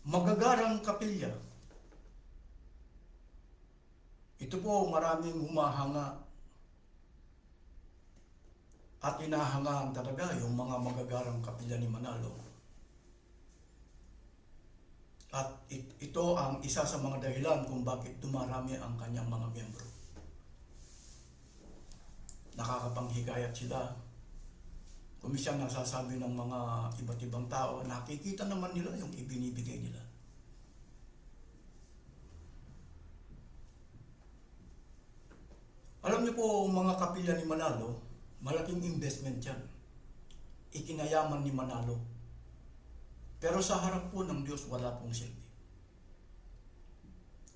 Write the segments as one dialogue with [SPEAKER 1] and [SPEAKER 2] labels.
[SPEAKER 1] Magagarang kapilya. Ito po maraming humahanga at inahangaan talaga yung mga magagarang kapilya ni Manalo. At ito ang isa sa mga dahilan kung bakit dumarami ang kanyang mga miyembro. Nakakapanghikayat sila. Kung minsan nasasabi ng mga iba't ibang tao, nakikita naman nila yung ibinibigay nila. Alam niyo po, mga kapilya ni Manalo, malaking investment yan. Ikinayaman ni Manalo. Pero sa harap po ng Diyos, wala pong silbi.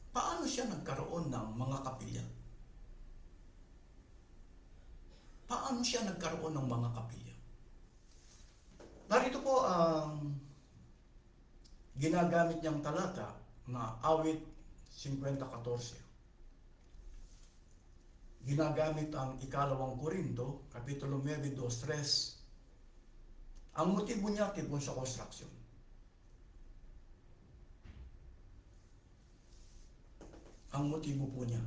[SPEAKER 1] Paano siya nagkaroon ng mga kapilya? Paano siya nagkaroon ng mga kapilya? Narito po ang ginagamit niyang talata na awit 50:14. Ginagamit ang ikalawang Korinto, Kapitulo 9, 2-3. Ang motibo niya tungkol sa construction. Ang motibo po niya.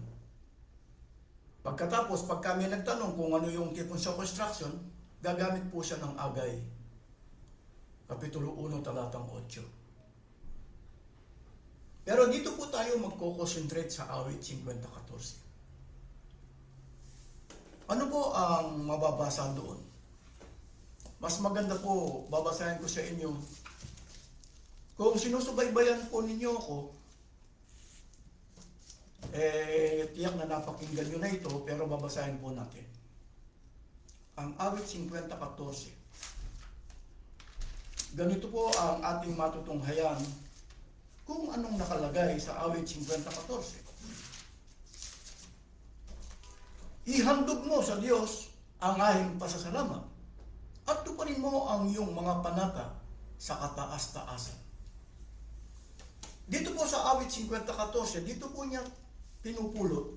[SPEAKER 1] Pagkatapos, pag kami nagtanong kung ano yung tipon sa construction, gagamit po siya ng Agay, Kapitulo 1, talatang 8. Pero dito po tayo magko-concentrate sa awit 50:14. Ano po ang mababasa doon? Mas maganda po, babasahin ko sa inyo. Kung sinusubaybayan po ninyo ako, tiyak na napakinggan nyo na ito, pero babasahin po natin. Ang awit 50:14. Ganito po ang ating matutunghayan kung anong nakalagay sa awit 50:14. Ihandog mo sa Diyos ang ahing pasasalamat at tuparin mo ang iyong mga panata sa kataas-taasan. Dito po sa awit 50:14, dito po niya pinupulot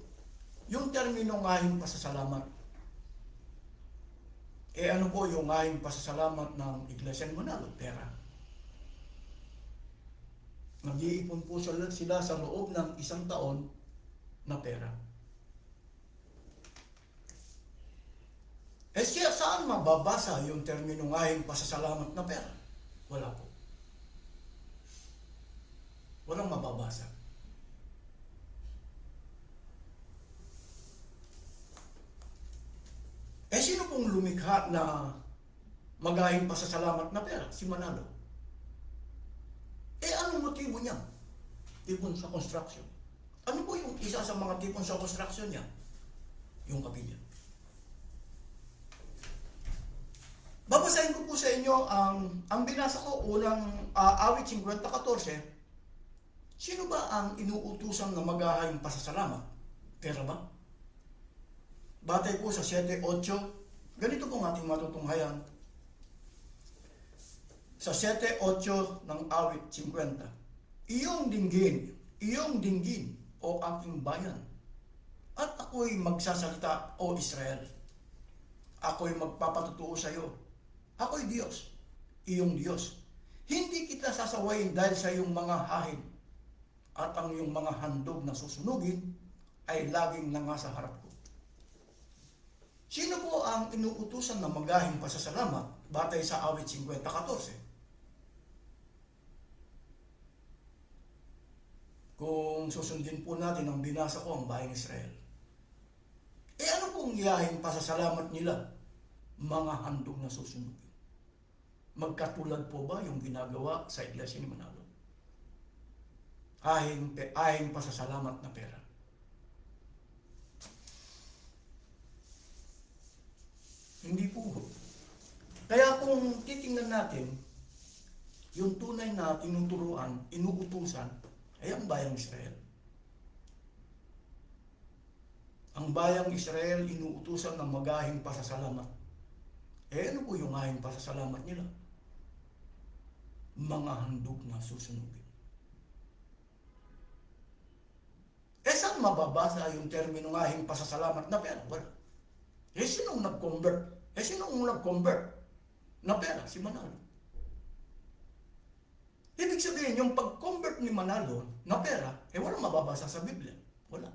[SPEAKER 1] yung terminong ahing pasasalamat. Ano po yung ahing pasasalamat ng Iglesia ni Manalo? Pera. Nag-iipon po sila sa loob ng isang taon na pera. Siya saan mababasa yung terminong ahing pasasalamat na pera? Wala po. Walang mababasa. Sino pong lumikha na magahing pasasalamat na pera? Si Manalo. Anong motibo niya? Tipon sa construction. Ano po yung isa sa mga tipon sa construction niya? Yung kapilya. Babasahin ko po sa inyo ang binasa ko unang awit 50:14. Sino ba ang inuutusan na maghahayong pasasalamat? Pera ba? Batay po sa 7:8, ganito po ang ating matutunghayan. Sa 7:8 ng awit 50, iyong dinggin, o aking bayan, at ako'y magsasalita, o Israel. Ako'y magpapatutuo sa iyo. Ako'y Diyos, iyong Diyos. Hindi kita sasawayin dahil sa iyong mga hahid, at ang iyong mga handog na susunugin ay laging nasa harap ko. Sino po ang inuutusan na maghahing pasasalamat batay sa awit 50:14? Kung susundin po natin ang binasa ko, ang bayang Israel. Ano pong iyahing pasasalamat nila? Mga handog na susunugin. Magkatulad po ba yung ginagawa sa Iglesia ni Manalo? Ahing pasasalamat na pera. Hindi po. Kaya kung titingnan natin, yung tunay na tinuturuan, inuutusan, ay ang bayang Israel. Ang bayang Israel inuutusan ng maghahing pasasalamat. Ano po yung ahing pasasalamat nila? Mga handog na susunugin. Saan mababasa yung terminong ahing pasasalamat na pera? Wala. Sinong nag-convert? Sinong nag-convert na pera? Si Manalo. Ibig sabihin, yung pag-convert ni Manalo na pera, walang mababasa sa Biblia. Wala.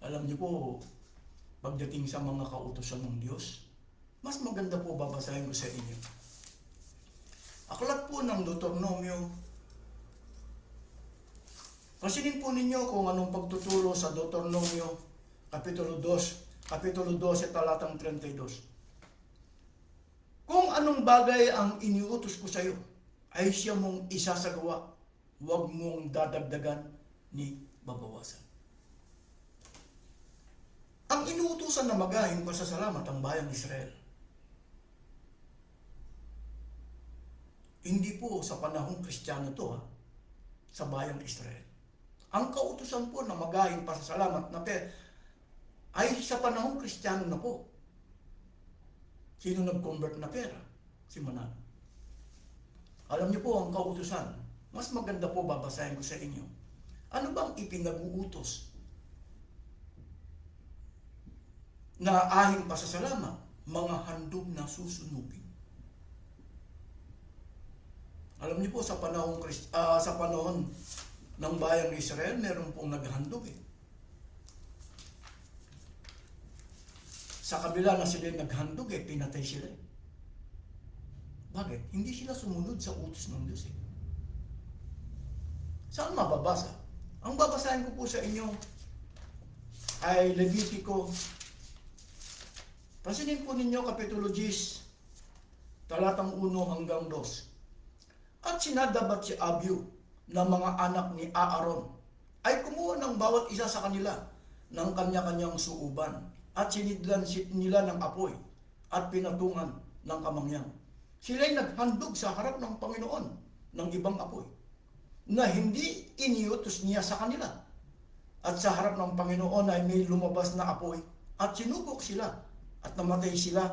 [SPEAKER 1] Alam niyo po, pagdating sa mga kautusan ng Diyos, mas maganda po babasahin ko sa inyo. Aklat po ng Deuteronomio. Pansinin po ninyo kung anong pagtuturo sa Deuteronomio, Kapitulo 12, talatang 32. Kung anong bagay ang iniutos ko sa iyo, ay siya mong isasagawa, huwag mong dadagdagan ni babawasan. Ang inuutusan na magahin pasasalamat ang bayang Israel. Hindi po sa panahong Kristiyano to, sa bayang Israel. Ang kautusan po na magahin pasasalamat na ay sa panahong Kristiyano na po. Sino nag-convert na pera? Si Manalo. Alam niyo po ang kautusan, mas maganda po babasahin ko sa inyo. Ano bang ipinag-uutos na ahing pasasalamat? Mga handog na susunugin. Alam niyo po sa panahon ng bayang Israel, meron pong naghandog Sa kabila na sila naghandog pinatay sila Bakit? Hindi sila sumunod sa utos ng Diyos Saan mababasa? Ang babasahin ko po sa inyo ay Levitico. Pansinin po ninyo Kapitulo 10, talatang 1 hanggang 2. At sinadabat si Abiu na mga anak ni Aaron ay kumuha ng bawat isa sa kanila ng kanya-kanyang suuban at sinidlan nila ng apoy at pinatungan ng kamangyan. Sila'y naghandog sa harap ng Panginoon ng ibang apoy na hindi iniutos niya sa kanila. At sa harap ng Panginoon ay may lumabas na apoy at sinubok sila at namatay sila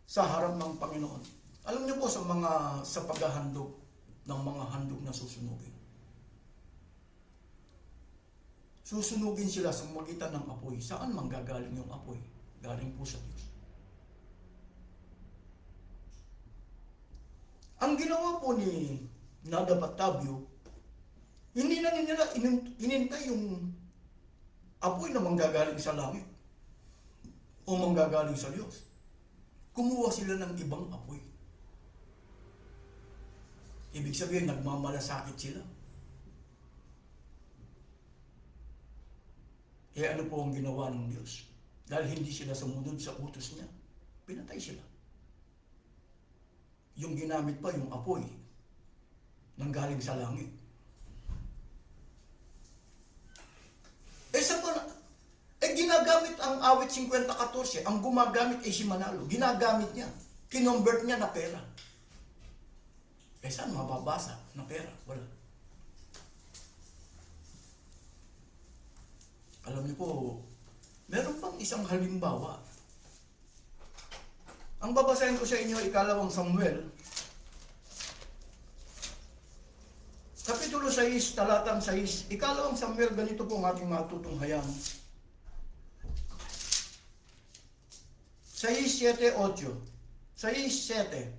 [SPEAKER 1] sa harap ng Panginoon. Alam niyo po sa paghahandog ng mga handog na susunugin. Susunugin sila sa magitan ng apoy. Saan manggagaling yung apoy? Galing po sa Diyos. Ang ginawa po ni Nadab at Abiu, hindi na nila inintay yung apoy na manggagaling sa langit o manggagaling sa Diyos. Kumuha sila ng ibang apoy. Ibig sabihin, nagmamalasakit sila. Ano po ang ginawa ng Diyos? Dahil hindi sila sumunod sa utos niya, pinatay sila. Yung ginamit pa yung apoy nanggaling sa langit. Ginagamit ang awit 50:14, ang gumagamit ay si Manalo. Ginagamit niya. Kinonvert niya na pera. Saan mababasa na pera? Wala. Alam niyo po, meron pang isang halimbawa. Ang babasahin ko sa inyo, ikalawang Samuel, Kapitulo 6, talatang 6, ikalawang Samuel, ganito po ang ating matutunghayan. 6:7-8. 6:7.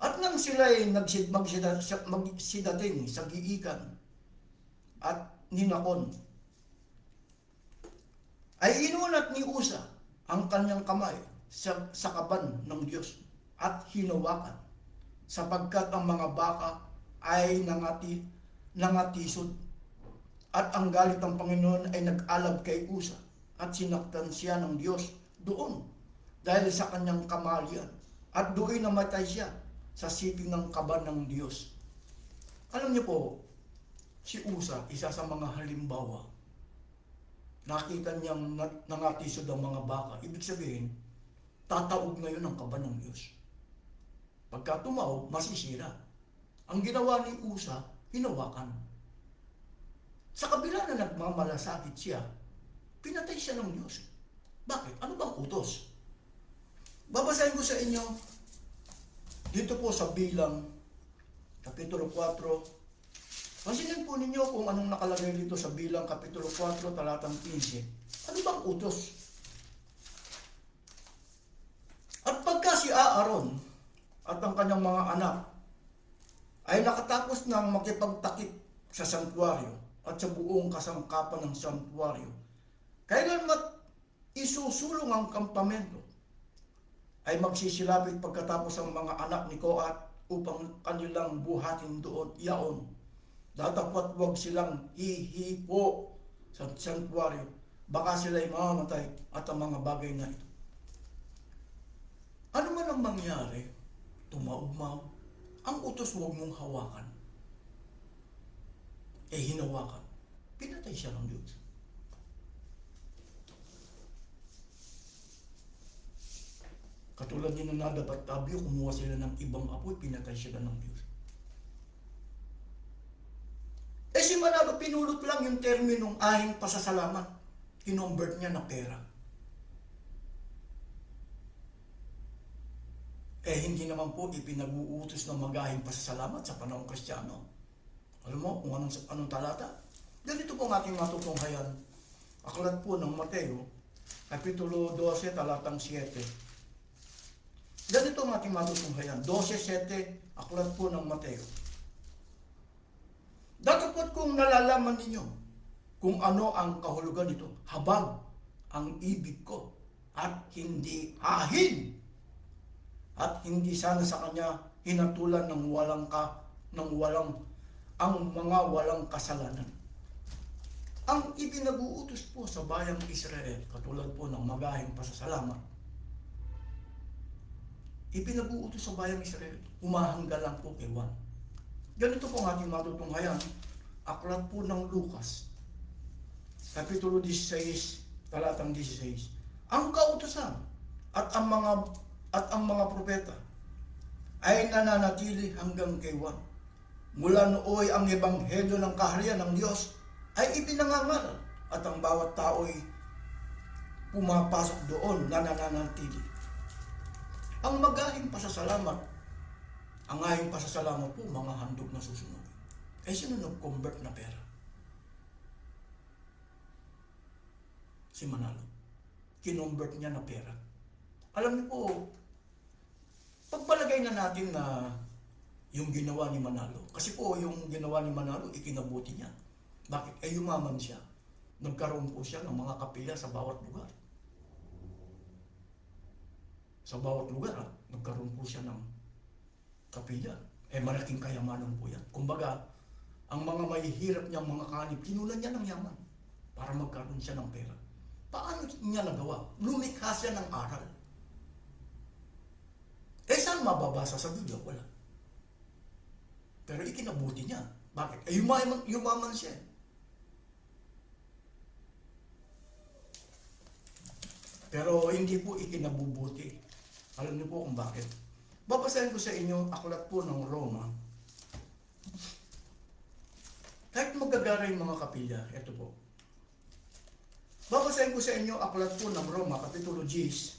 [SPEAKER 1] At nang sila'y magsidating sa giikan at ninakon, ay inunat ni Usa ang kanyang kamay sa kaban ng Diyos at hinawakan, sapagkat ang mga baka ay nangatisod. At ang galit ng Panginoon ay nag-alab kay Usa at sinaktan siya ng Diyos doon dahil sa kanyang kamalian, at doon namatay siya sa siping ng kaban ng Diyos. Alam niyo po, si Usa, isa sa mga halimbawa, nakita niyang nangatisod ang mga baka. Ibig sabihin, tataog ngayon ang kaban ng Diyos. Pagka tumaog, masisira. Ang ginawa ni Usa, hinawakan. Sa kabila na nagmamalasakit siya, pinatay siya ng Diyos. Bakit? Ano bang utos? Babasahin ko sa inyo dito po sa Bilang, Kapitulo 4. Pansinin po ninyo kung anong nakalagay dito sa Bilang, Kapitulo 4, talatang 15. Ano bang utos? si Aaron at ang kanyang mga anak ay nakatapos ng makipagtakip sa santuaryo at sa buong kasangkapan ng santuaryo, kailanman isusulong ang kampamento, ay magsisilapit pagkatapos ang mga anak ni Koat upang kanilang buhatin doon iyaon. Datapwat wag silang hihipo sa santuaryo, baka sila'y mamamatay at ang mga bagay na ito. Ano man ang mangyari, tumaugmaw, ang utos huwag mong hawakan. Hinawakan. Pinatay siya ng Diyos. Katulad ni Nadab at Abihu, kumuha sila ng ibang apoy, pinatay sila ng Diyos. Si Manalo, pinulot lang yung terminong ahing pasasalamat. Kinumbert niya na pera. Hindi naman po ipinag-uutos ng magahing pasasalamat sa panahong Kristiyano. Alam mo kung anong talata? Ganito po ang ating matutunghayan. Aklat po ng Mateo, Kapitulo 12, talatang 7. Ganito ang ating matutunghayan. 12:7, aklat po ng Mateo. Datapot kung nalalaman ninyo kung ano ang kahulugan nito, habag ang ibig ko at hindi ahin, at hindi sana sa kanya hinatulan ng ang mga walang kasalanan. Ang ipinag-uutos po sa bayang Israel, katulad po ng magahing pasasalamat, ipinag-uutos sa bayang Israel, humahangga lang po kay Juan. Ganito po ang ating matutunghayan. Aklat po ng Lucas, Kapitulo 16, talatang 16. Ang kautusan at ang mga propeta ay nananatili hanggang kay Juan. Mula nooy ang ebanghelyo ng kaharian ng Diyos ay ipinangangaral at ang bawat tao'y pumapasok doon na nananatili. Ang magahing pasasalamat, ang ahing pasasalamat po, mga handog na susunod. Sino nag-convert na pera? Si Manalo. Kinonvert niya na pera. Alam niyo po, pagpalagay na natin na yung ginawa ni Manalo, kasi po yung ginawa ni Manalo, ikinabuti niya. Bakit? Yumaman siya. Nagkaroon po siya ng mga kapilya sa bawat lugar. Sa bawat lugar, nagkaroon po siya ng kapilya. Malaking kayamanan po yan. Kumbaga, ang mga mahihirap niyang mga kanib, kinulan niya ng yaman para magkaroon siya ng pera. Paano niya nagawa? Lumikha siya ng aral. Saan mababasa sa Biblia? Wala. Pero ikinabuti niya. Bakit? Yumaman siya. Pero hindi po ikinabubuti. Alam niyo po kung bakit. Babasahin ko sa inyo, aklat po ng Roma. Kahit magagara yung mga kapilya, ito po. Babasahin ko sa inyo, aklat po ng Roma, Kapitulo 10,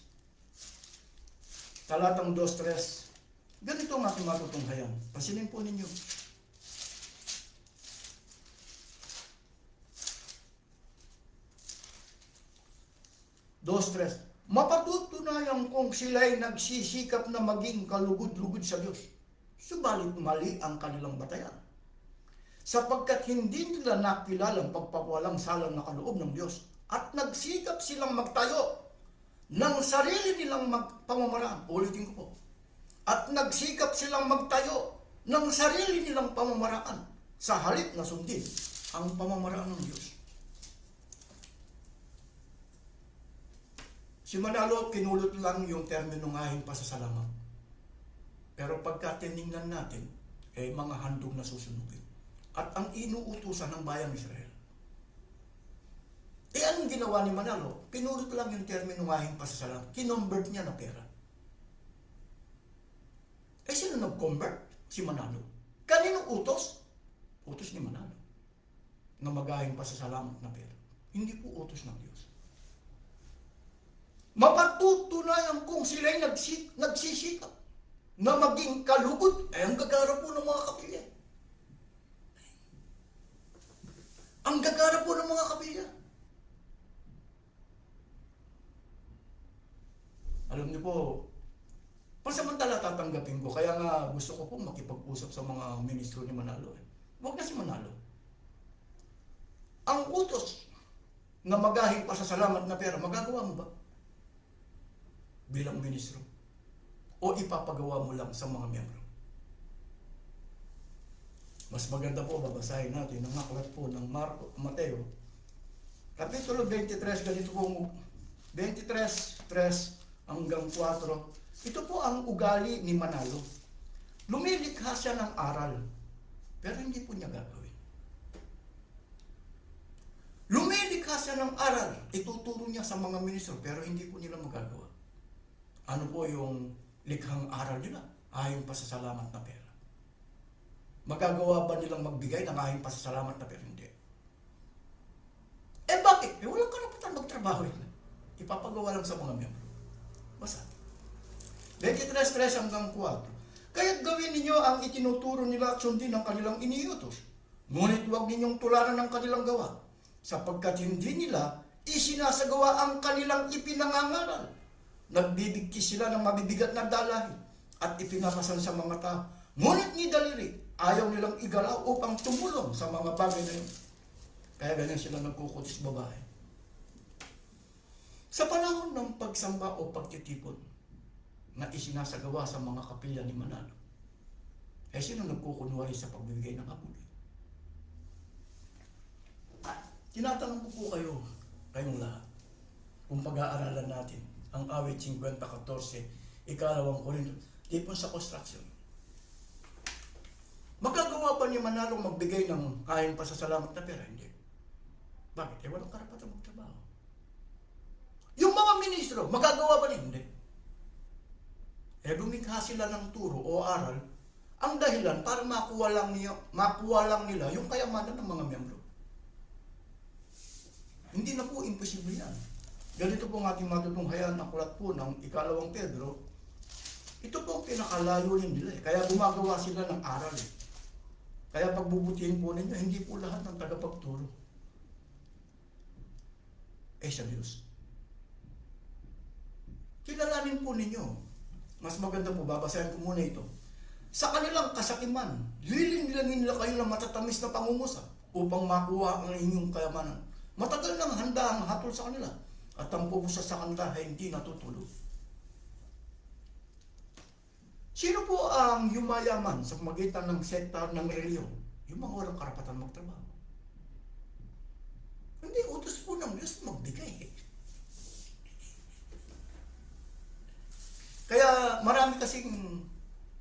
[SPEAKER 1] talatang 2-3. Ganito ang ating matutunghayan. Pansinin po ninyo. Mapatutunayan kung sila'y nagsisikap na maging kalugod-lugod sa Diyos, subalit mali ang kanilang batayan. Sapagkat hindi nila nakilala ang pagpapawalang sala na kaloob ng Diyos at nagsikap silang magtayo ng sarili nilang pamamaraan. Ulitin ko po. At nagsikap silang magtayo ng sarili nilang pamamaraan sa halip na sundin ang pamamaraan ng Diyos. Si Manalo, kinulot lang yung terminong ahing pasasalamat. Pero pagka tinignan natin, mga handog na susunugin. At ang inuutusan ng bayang Israel. Anong ginawa ni Manalo? Pinulot lang yung terminong ahing pasasalamat. Kinonvert niya na pera. Sino nag-convert? Si Manalo. Kaninong utos? Utos ni Manalo. Na magahing pasasalamat na pera. Hindi po utos ng Diyos. Mapatutunayan kung sila'y nagsisikap na maging kalugod, ang gagara po ng mga kapilya. Ang gagara po ng mga kapilya. Alam niyo po, Pansamantala tatanggapin ko. Kaya nga gusto ko pong makipag-usap sa mga ministro ni Manalo. Huwag na si Manalo. Ang utos na magahing pasasalamat na pera, magagawa mo ba? Bilang ministro. O ipapagawa mo lang sa mga miyembro? Mas maganda po, babasahin natin ang aklat po ng Mateo, Kapitulo 23, ganito po, 23, 3 hanggang 4. Ito po ang ugali ni Manalo. Lumilikha siya ng aral, pero hindi po niya gagawin. Lumilikha siya ng aral, ituturo niya sa mga ministro, pero hindi po nila magagawa. Ano po yung likhang aral nila? Ayon pasasalamat na pera. Magagawa ba nilang magbigay ng ayon pasasalamat na pera? Hindi. Bakit? Walang karapatan magtrabaho yun. Ipapagawa lang sa mga miyembro. Basta. 23:3 hanggang 4. Kaya't gawin ninyo ang itinuturo nila at sundin ang kanilang iniutos. Ngunit huwag ninyong tularan ang kanilang gawa, sapagkat hindi nila isinasagawa ang kanilang ipinangangaral. Nagbibigkis sila ng mabibigat na dalahin at ipinapasan sa mga tao. Ngunit ni daliri, ayaw nilang igalaw upang tumulong sa mga bagay na yun. Kaya ganyan sila nagkukutis babae. Sa panahon ng pagsamba o pagtitipon na isinasagawa sa mga kapilya ni Manalo, sino nagkukunwari sa pagbibigay ng abuloy? Tinatanong ko po kayong lahat, kung pag-aaralan natin ang awit 50:14, ikalawang Korinto, tipon sa construction. Magagawa pa ni Manalo magbigay ng kain pasasalamat na pera? Hindi. Bakit? Walang karapatan magtrabaho. Yung mga ministro, magagawa ba niya? Hindi. Lumikha sila ng turo o aral, ang dahilan para makuha lang nila yung kayamanan ng mga miyembro. Hindi na po imposible yan. Ganito po ang ating matutunghayan na kulat po ng ikalawang Pedro. Ito po ang pinakalayunin nila. Kaya gumagawa sila ng aral. Kaya pagbubutihin po ninyo, hindi po lahat ng tagapagturo sa Diyos. Kilalanin po ninyo. Mas maganda po, babasahin ko muna ito. Sa kanilang kasakiman, lilingilangin nila kayo ng matatamis na pangungusap upang makuha ang inyong kayamanan. Matagal nang handa ang hatol sa kanila at ang pupusa sa kanila ay hindi natutulog. Sino po ang yumayaman sa pamagitan ng sekta ng reliyon? Yung mga walang karapatan magtrabaho. Hindi, utos po ng Diyos magbigay. Kaya marami kasing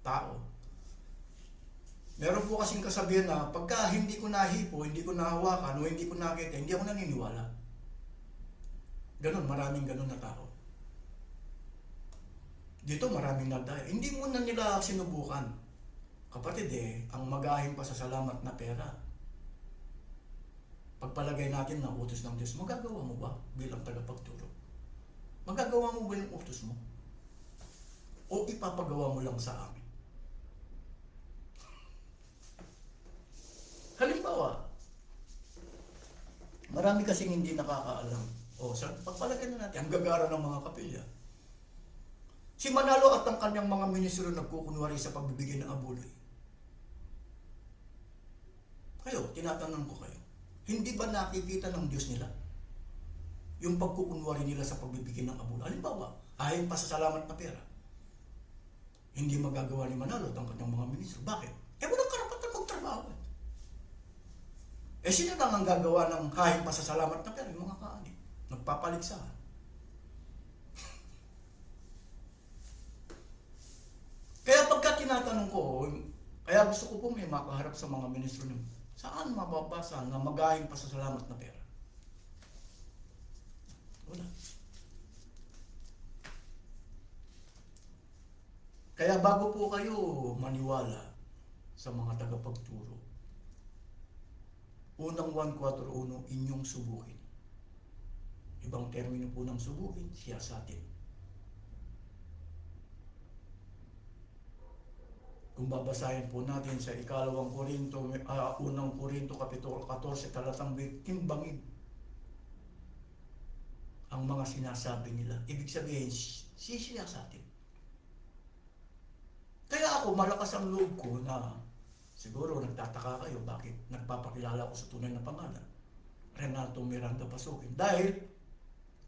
[SPEAKER 1] tao. Meron po kasing kasabihan na pagka hindi ko nahipo, hindi ko nahawakan, o hindi ko nakita, hindi ako naniniwala. Ganon, maraming ganon na tao. Dito maraming nagdaya. Hindi mo na nila sinubukan. Kapatid ang magahing pasasalamat na pera. Pagpalagay natin na utos ng Diyos, magagawa mo ba bilang tagapagturo? Magagawa mo ba yung utos mo? O ipapagawa mo lang sa amin? Halimbawa, marami kasing hindi nakakaalam. Pagpalagay na natin, ang gagara ng mga kapilya. Si Manalo at ang kanyang mga ministro nagkukunwari sa pagbibigay ng abuloy. Kayo, tinatanong ko kayo, hindi ba nakikita ng Diyos nila yung pagkukunwari nila sa pagbibigay ng abuloy? Halimbawa, ayon pa sa salamat na pera, hindi magagawa ni Manalo at ang kanyang mga ministro. Bakit? Walang karapatan magtrabaho. Sino lang ang gagawa ng kahit pasasalamat na pera? Yung mga kaani. Nagpapaligsahan. Kaya pagka tinatanong ko, kaya gusto ko po may makaharap sa mga ministro niyo, saan mababasa na magahing pasasalamat na pera? Wala. Kaya bago po kayo maniwala sa mga tagapagturo, unang 1:4:1, inyong subukin. Ibang termino po ng subukin, siyasatin. Kung babasahin po natin sa ikalawang Korinto, unang Korinto, Kapitulo 14, talatang 20, timbangin ang mga sinasabi nila. Ibig sabihin, sisiyasatin. ako, malakas ang loob ko na siguro nagtataka kayo bakit nagpapakilala ko sa tunay na pangalan, Renato Miranda Pasukin. Dahil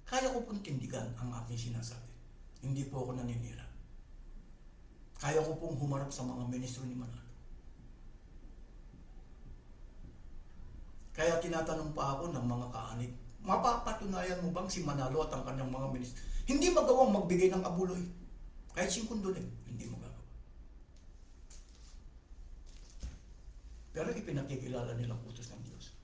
[SPEAKER 1] kaya ko pong tindigan ang aking sinasabi. Hindi po ako naninira. Kaya ko pong humarap sa mga ministro ni Manalo. Kaya tinatanong pa ako ng mga kaanib, mapapatunayan mo bang si Manalo at ang kanyang mga ministro hindi magawang magbigay ng abuloy? Kahit 5 dolyar, hindi magagawa. Pero ipinakikilala nilang utos ng Diyos.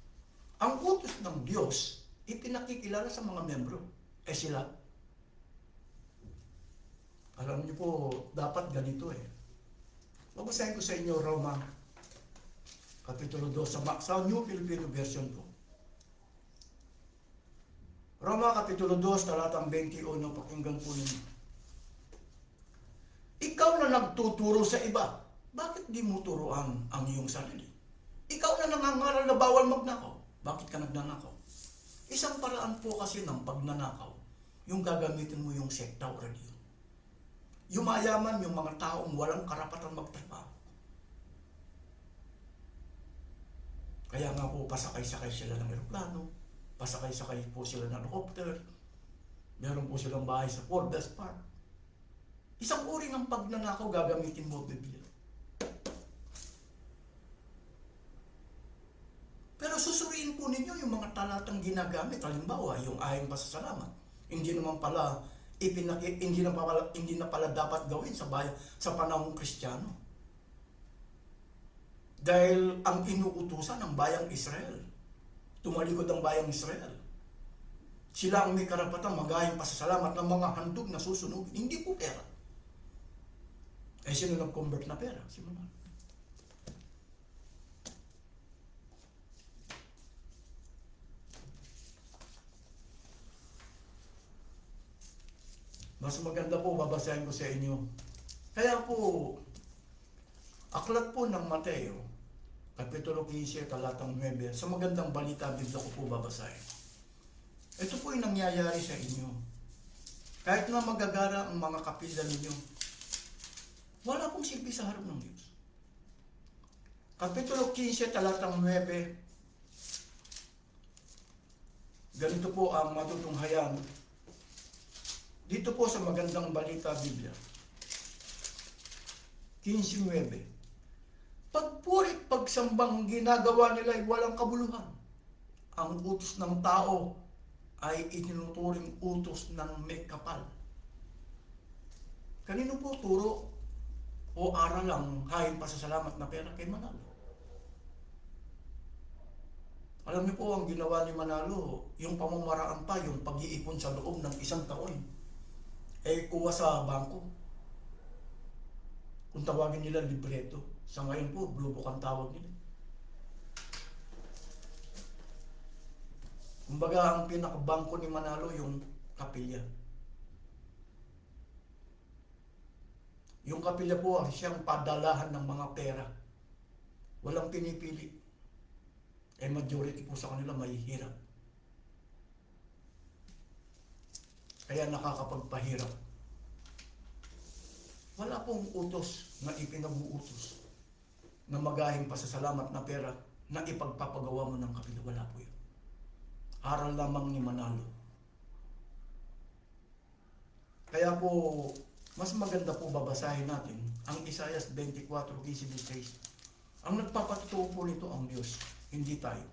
[SPEAKER 1] Ang utos ng Diyos, ipinakikilala sa mga membro. Sila, alam niyo po, dapat ganito eh. Babasahin ko sa inyo Roma, Kapitulo 2, sa New Filipino Version po. Roma, Kapitulo 2, talatang 21, pakinggan po ninyo. Ikaw na nagtuturo sa iba, bakit di mo turuan ang iyong sarili? Ikaw na nangangaral na bawal magnakaw, bakit ka nagnanakaw? Isang paraan po kasi ng pagnanakaw, yung gagamitin mo yung sekta o reliyon. Yumayaman yung mga taong walang karapatan magtrabaho. Kaya nga po, pasakay-sakay sila ng eroplano, pasakay-sakay po sila ng helicopter, meron po silang bahay sa Forbes Park. Isang uri ng pagnanakaw, gagamitin mo Biblia. Pero susuriin po ninyo yung mga talatang ginagamit. Halimbawa, yung ahing pasasalamat. Hindi naman pala hindi na pala dapat gawin sa panahong Kristiyano. Dahil ang inuutusan ng bayang Israel, tumalikod ang bayang Israel. Sila ang may karapatang mag-ahing pasasalamat ng mga handog na susunod. Hindi po pera. Eh, sino nag-convert na pera? Si Manalo. Mas maganda po, babasahin ko sa inyo. Kaya po, aklat po ng Mateo, Kapitulo 15, talatang 9, sa magandang balita, Biblia ko po babasahin. Ito po yung nangyayari sa inyo. Kahit na magagara ang mga kapilya ninyo, wala pong silbi sa harap ng Diyos. Kapitulo 15, talatang 9, ganito po ang matutunghayan dito po sa magandang balita Biblia. 15:9. Pagpurit pagsambang ginagawa nila ay walang kabuluhan. Ang utos ng tao ay itinuturing utos ng may kapal. Kanino po turo o aral ang hahing pasasalamat na pera? Kay Manalo. Alam niyo po ang ginawa ni Manalo, yung pamamaraan pa, yung pag-iipon sa loob ng 1 taon. Kuha sa bangko. Kung tawagin nila libreto. Sa ngayon po, blue book ang tawag nila. Kumbaga, ang pinakabangko ni Manalo, yung kapilya. Yung kapilya po, siyang padalahan ng mga pera. Walang pinipili. Majority po sa kanila may hirap. Kaya nakakapagpahirap. Wala pong utos na ipinag-uutos na magahing pasasalamat na pera na ipagpapagawa mo ng kapila. Wala po yun. Aral lamang ni Manalo. Kaya po, mas maganda po babasahin natin ang Isaias 24:15-16. Ang nagpapatutuo po nito ang Diyos, hindi tayo.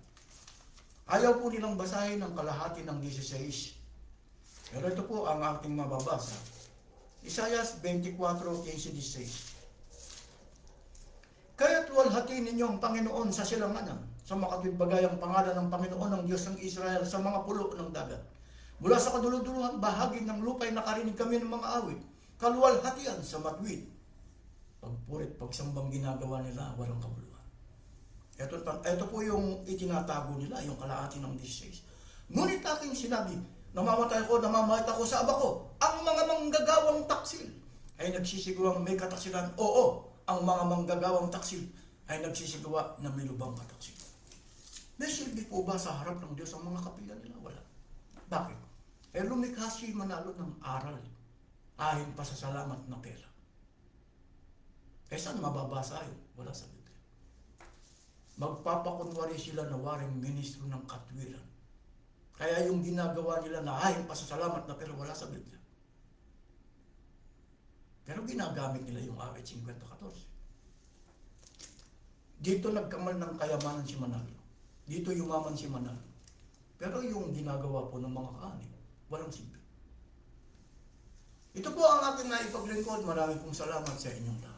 [SPEAKER 1] Ayaw po nilang basahin ang kalahati ng 16. Pero ito po ang ating mababasa. Isaias 24:15-16. Kaya't walhati ninyo ang Panginoon sa silanganan, sa makatwidbagay ang pangalan ng Panginoon ng Diyos ng Israel sa mga pulo ng dagat. Mula sa kaduluduluhang bahagi ng lupa'y nakarinig kami ng mga awit, kaluwalhatian sa matwid. Pagpurit, pagsambang ginagawa nila, walang kabuluhan. Ito po yung itinatago nila, yung kalahati ng 16. Ngunit aking sinabi, namamatay ako sa aba ko. Ang mga manggagawang taksil ay nagsisigawa may kataksilan. Oo, ang mga manggagawang taksil ay nagsisigawa na may lubang kataksil. May silbi po ba sa harap ng Diyos ang mga kapila nila? Wala. Bakit? Lumikha si Manalo ng aral, ahing pasasalamat na pera. saan mababasa yun? Wala sa Biblia. Magpapakunwari sila na waring ministro ng katwiran. Kaya yung ginagawa nila na pasasalamat na pero wala sa Biblia. Pero ginagamit nila yung awit 50:14. Dito nagkamal ng kayamanan si Manalo. Dito yumaman si Manalo. Pero yung ginagawa po ng mga kaani, walang silbi. Ito po ang aking naipaglingkod. Maraming pong salamat sa inyong lahat.